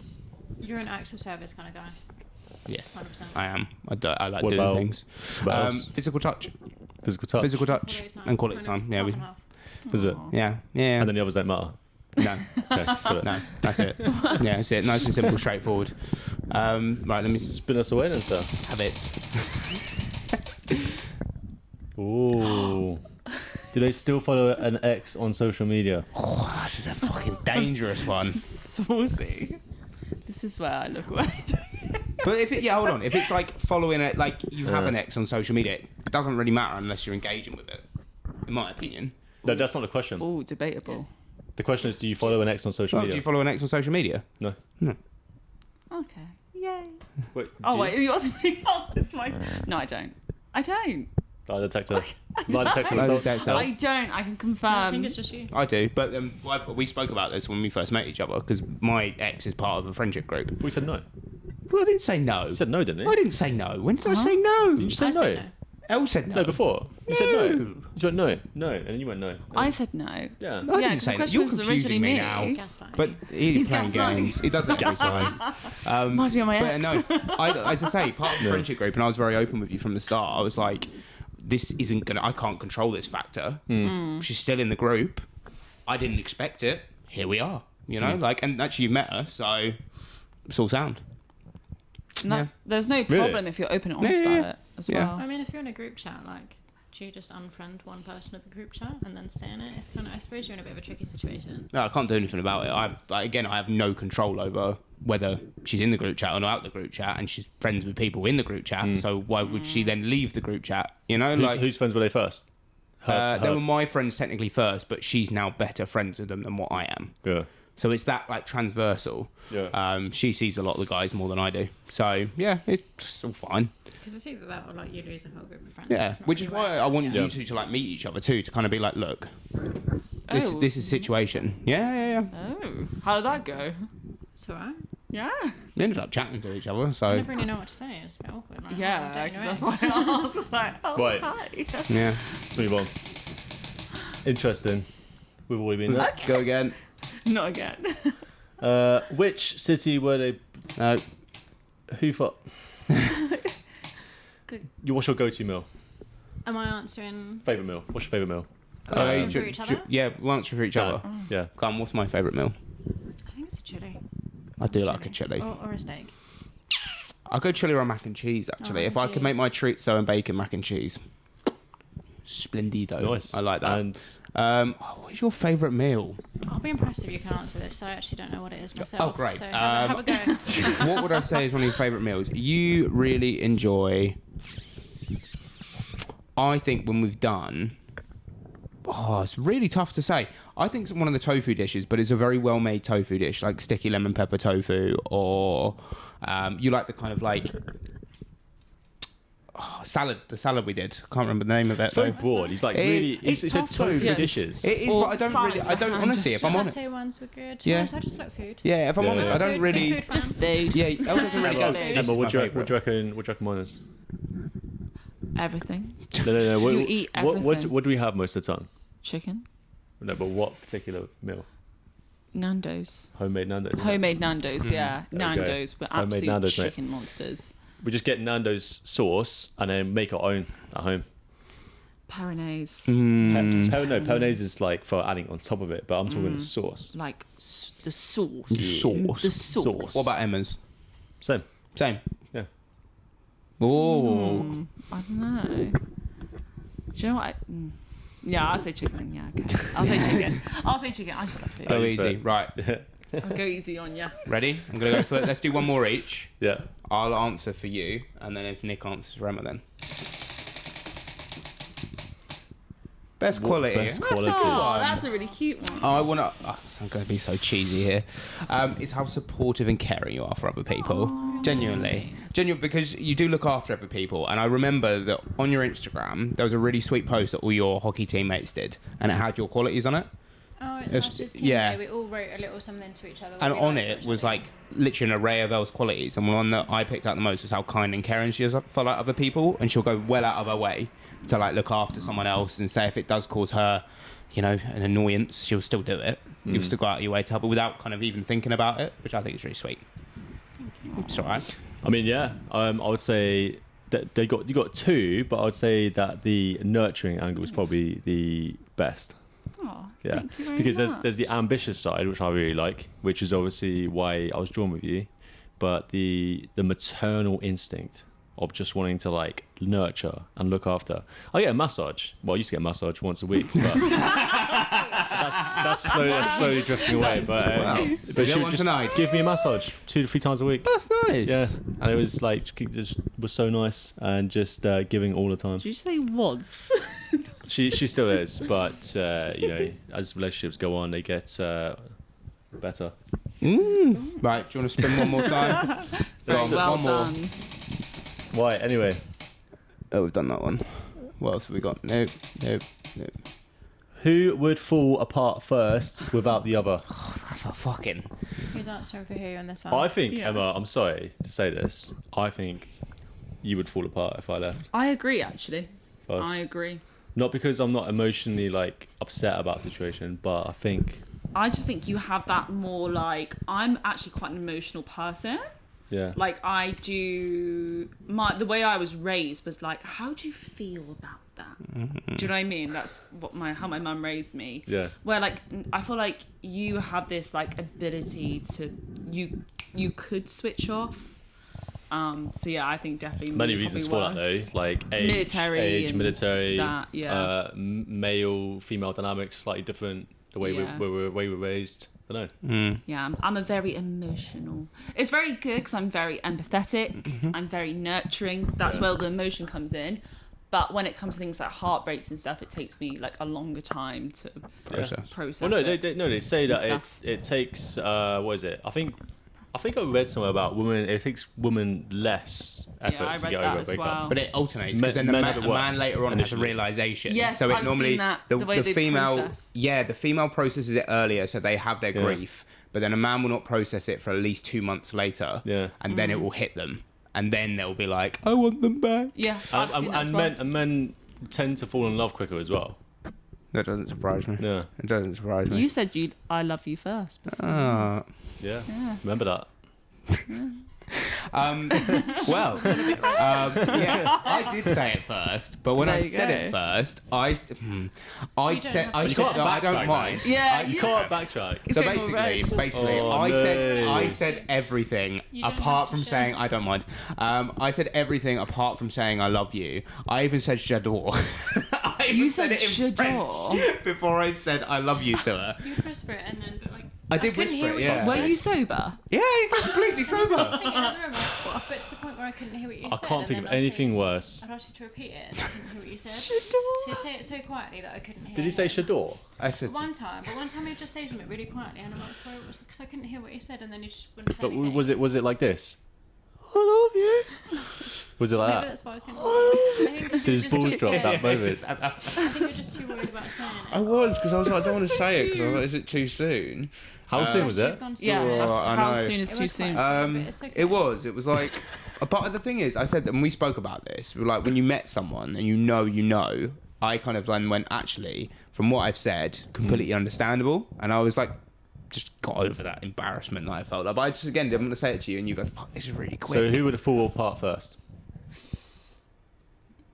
You're an acts of service kind of guy. Yes, 100%. I am. I like What doing about- things. what else? Physical touch. Physical touch. Physical touch. Quality time. And quality Kind time. of Yeah, half we, and half. Is it? yeah, yeah. And then the others don't matter. No, Okay, got it. no, that's it. Yeah, that's it. Nice and simple, straightforward. Right, let me Spin us away then, sir. have it. Ooh. Do they still follow an ex on social media? Oh, this is a fucking dangerous one. Saucy. This is where I look away. But if it, hold on. If it's like following it, like you have an ex on social media, it doesn't really matter unless you're engaging with it, in my opinion. No, that's not the question. Oh, debatable. The question is, do you follow an ex on social Well, do media? you follow an ex on social media? No. Okay. Yay. Wait, Oh, wait, you asked me. Oh, it's my... No, I don't. I don't. Lie detector. Lie detector Lie results. detector. I don't. I can I confirm. think it's just you. I do, but we spoke about this when we first met each other because my ex is part of a friendship group. We said no. Well, I didn't say no. You said no, didn't I you? didn't say no. When did I say no? Did you say I no? said no. Elle said no. No, before. You said no. No. You went no, no, and then you went no. I said no. Yeah. No, I Yeah, didn't say the that. question You're was confusing originally me me. now. Gaslighting. But he's He's playing gaslighting. games. He does that every time. Must be on my But ex. no, as I say, part of the friendship group, and I was very open with you from the start. I was like, this isn't gonna. I can't control this factor. She's still in the group. I didn't expect it. Here we are. You know, like, and actually you've met her, so it's all sound. And that's, there's no Really? problem if you're open and honest Yeah, about yeah. it as Yeah. well. I mean, if you're in a group chat, like, do you just unfriend one person of the group chat and then stay in it? It's kind of, I suppose you're in a bit of a tricky situation. No, I can't do anything about it. I have no control over whether she's in the group chat or not out the group chat, and she's friends with people in the group chat. So why would she then leave the group chat? You know, Whose friends were they first? they were my friends technically first, but she's now better friends with them than what I am. Yeah. So it's that like transversal. Yeah. She sees a lot of the guys more than I do. So yeah, it's all fine. Because it's either that or, like, you lose a whole group of friends. Yeah, It's not which is really why worth I it. want Yeah. you two to like meet each other too, to kind of be like, look, this Oh. this is situation. Yeah. Oh, how did that go? It's alright. Yeah. We ended up chatting to each other. I So never really know what to say. It's a bit awkward. Like, Yeah, I'm dating your that's ex. why I was just like, oh, Right. hi. yeah, Let's move on. Interesting. We've already been there. let's go again. Not again. Which city were they? Who fought? What's your go-to meal? Am I answering? Favorite meal? What's your favorite meal? Answering for each other? Yeah, we'll answer for each other. Yeah. Come on, what's my favourite meal? I think it's a chili. I do like a chili. Or a steak. I'll go chili or mac and cheese, actually. Oh, If I could make my treat so and bacon mac and cheese. Splendido. Nice. I like that. And what's your favourite meal? I'll be impressed if you can answer this. I actually don't know what it is myself. Oh, great. So have a go. What would I say is one of your favourite meals? You really enjoy... I think when we've done... Oh, it's really tough to say. I think it's one of the tofu dishes, but it's a very well-made tofu dish, like sticky lemon pepper tofu, or you like the kind of like salad. The salad we did. I can't remember the name of it. it's very broad. He's like it's a tough tofu though. Yes. dishes. It is, Or but I don't honestly, if I'm honest. Satay ones were good. To Yeah. be honest, I just like food. Yeah, if I'm Yeah, honest, yeah. I don't Food, really. food fan. Just food. Yeah, Elle doesn't really go. Emma, This is Emma, my what do you favourite. reckon mine is? Everything. No. You eat everything. What do we have most of the time? Chicken. No, but what particular meal? Nando's. Homemade Nando's. isn't it? Homemade Nando's, yeah. There we go. Nando's. We're Homemade absolute Nando's, mate. chicken monsters. We just get Nando's sauce and then make our own at home. Peronaise. Peronaise is like for adding on top of it, but I'm talking the sauce. Like the sauce. Sauce. The sauce. What about Emma's? Same. Same. Yeah. Oh. I don't know. Do you know what? Yeah, I'll say chicken. Yeah, okay. I'll say chicken. I just love food. Go That's easy. fair. Right. I'll go easy on you. Ready? I'm gonna go for. Let's do one more each. Yeah. I'll answer for you, and then if Nick answers for Emma, then. Best quality. Best quality. Oh, that's a really cute one. I wanna. I'm gonna be so cheesy here. It's how supportive and caring you are for other people. Genuinely, because you do look after other people. And I remember that on your Instagram there was a really sweet post that all your hockey teammates did, and it had your qualities on it. Oh, it's It's- Ashes Team yeah. Day. We all wrote a little something to each other. And what we on liked it about was each other. like literally an array of Elle's qualities, and one that I picked out the most was how kind and caring she is for like other people, and she'll go well out of her way to like look after someone else, and say if it does cause her, you know, an annoyance, she'll still do it. You'll still go out of your way to help her without kind of even thinking about it, which I think is really sweet. It's alright. I mean, yeah. I would say that you got two, but I would say that the nurturing angle is probably the best. Oh, Yeah, thank you very because much. there's the ambitious side, which I really like, which is obviously why I was drawn with you, but the maternal instinct of just wanting to like nurture and look after. I get a massage. Well, I used to get a massage once a week, but that's slowly drifting away. But Get she would one just tonight. give me a massage 2 to 3 times a week. That's nice. Yeah, and it was like just was so nice and just giving all the time. Did you say was? She still is, but you know, as relationships go on, they get better. Right, do you want to spin one more time? Go on, Well one more. done. Why? Anyway, Oh, we've done that one. What else have we got? Nope. who would fall apart first without the other? That's a fucking... Who's answering for who on this one? I think, Yeah. Emma, I'm sorry to say this, I think you would fall apart if I left I agree, actually. first. I agree. Not because I'm not emotionally like upset about the situation, but I think, I just think you have that more like, I'm actually quite an emotional person. yeah, Like I do, the way I was raised was like, how do you feel about that? Do you know what I mean? That's how my mum raised me. yeah. Where like I feel like you have this like ability to you could switch off. So yeah, I think definitely Many me reasons for probably that was. though, like age, and military, that, yeah. male, female dynamics slightly different. The way Yeah. we were raised. I don't know. Yeah, I'm a very emotional. It's very good because I'm very empathetic. I'm very nurturing. That's Yeah. where the emotion comes in. But when it comes to things like heartbreaks and stuff, it takes me like a longer time to process. Well, no, it. they say that stuff. it takes what is it? I think I read somewhere about women. It takes women less effort I to read get that over a as breakup. well. But it alternates, because then Men the have it man worse later on has a initially. realisation. Yes, so I've seen that, the way they female, process. yeah, the female processes it earlier, so they have their Yeah. grief. But then a man will not process it for at least 2 months later. Yeah. And then it will hit them, and then they'll be like, "I want them back." Yeah, I've seen that as well. Men tend to fall in love quicker as well. That doesn't surprise me. Yeah, It doesn't surprise me. You said I love you first. Ah. yeah. Remember that. Yeah, I did say it first, but when I said it first, I said I don't mind. Yeah, You can't backtrack. So going basically, Oh, I no. said everything You don't apart have to from share. saying I don't mind. I said everything apart from saying I love you. I even said j'adore. I even You said it in j'adore? French before I said I love you to her. You would whisper it and then, but like. I did couldn't whisper hear it, what yeah. you Were said. you sober? Yeah, you're completely sober. But to the point where I couldn't hear what you said. I can't think and of then anything worse. I'd asked you to repeat it and I couldn't hear what you said. So you say it so quietly that I couldn't hear. Did you say it. Shador? I said One time you just say something really quietly and I'm like, sorry, because I couldn't hear what you said and then you just wouldn't say But anything. was it like this? I love you. Was it like Maybe that? that's why I couldn't hear it. I think 'cause you Did were his just balls too drop scared. that moment? I think you're just too worried about saying it. I was because I was like I don't want to say it because I was like, is it too soon? How soon was it? Yeah, Oh, that's I how know. soon is It too was soon. quite but it's okay. It was like, but the thing is, I said that when we spoke about this, we were like when you met someone and you know, I kind of then went, actually, from what I've said, completely understandable. And I was like, just got over that embarrassment that I felt. Like, but I just, again, didn't want to say it to you and you go, fuck, this is really quick. So who would have fall apart first?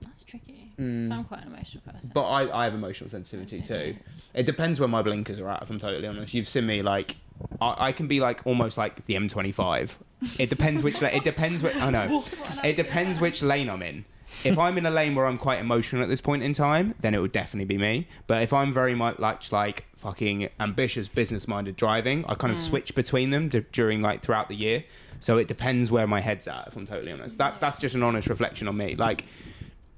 That's tricky. So I'm quite an emotional person. But I have emotional sensitivity too. It depends where my blinkers are at, if I'm totally honest. You've seen me like, I can be like almost like the M25. It depends which lane. It depends which. I know. It depends which lane I'm in. If I'm in a lane where I'm quite emotional at this point in time, then it would definitely be me. But if I'm very much like fucking ambitious, business-minded driving, I kind of switch between them during like throughout the year. So it depends where my head's at, if I'm totally honest. That's just an honest reflection on me. Like,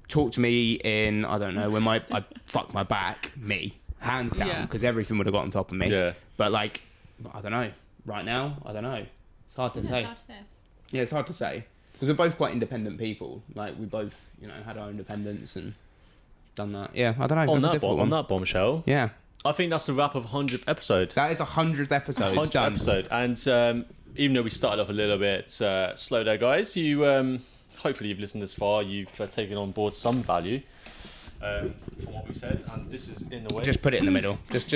talk to me in, I don't know, when I fucked my back, me, hands down, because everything would have got on top of me. Yeah. But like, I don't know. Right now, I don't know. It's hard to say. It's hard to say. Yeah, it's hard to say. Because we're both quite independent people. Like, we both, had our independence and done that. Yeah, I don't know. On That's a that, difficult one. on that bombshell, Yeah. I think that's the wrap of 100th episode. That is 100th episode. 100th done. episode. And even though we started off a little bit slow there, guys, you hopefully you've listened this far. You've taken on board some value from what we said, and this is in the way. Just put it in the middle. Just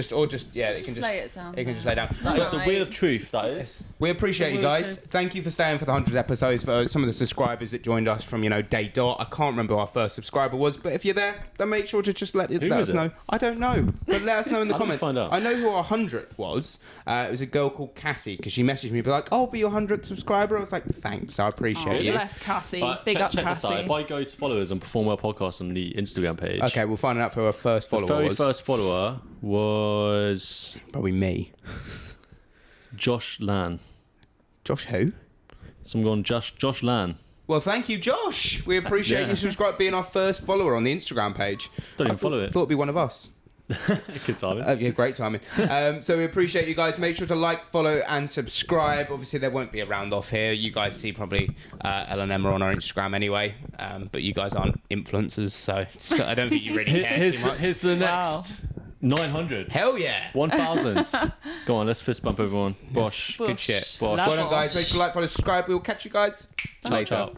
yeah. Just lay it down. It can just lay down. That is the Right. wheel of truth. That is. We appreciate you guys. Thank you for staying for the 100th episodes. For some of the subscribers that joined us from day dot. I can't remember who our first subscriber was, but if you're there, then make sure to just let Who us was it? know. I don't know, but let us know in the How do we comments. find out? I know who our 100th was. It was a girl called Cassie because she messaged me, be like, "Oh, be your 100th subscriber." I was like, "Thanks, I appreciate Oh, you." bless Cassie. But Big check, up check this out. Cassie. If I go to followers on PerformWell Podcast on the Instagram page. Okay, we'll find out who our first The follower very was. first follower was Probably me. Josh Lan. Josh who? Someone Josh Lan. Well, thank you, Josh. We appreciate Yeah. you subscribing, being our first follower on the Instagram page. Don't even I follow it. Thought it'd be one of us. Good timing. Yeah, great timing. So we appreciate you guys. Make sure to like, follow, and subscribe. Obviously, there won't be a round off here. You guys see probably Ellen and Emma on our Instagram anyway. But you guys aren't influencers, so I don't think you really care too much. Here's the next 900. Hell yeah! 1,000. Go on, let's fist bump everyone. Bosh. Good shit. Love Well done, guys. Bosh. Make sure to like, follow, subscribe. We will catch you guys later. Ciao.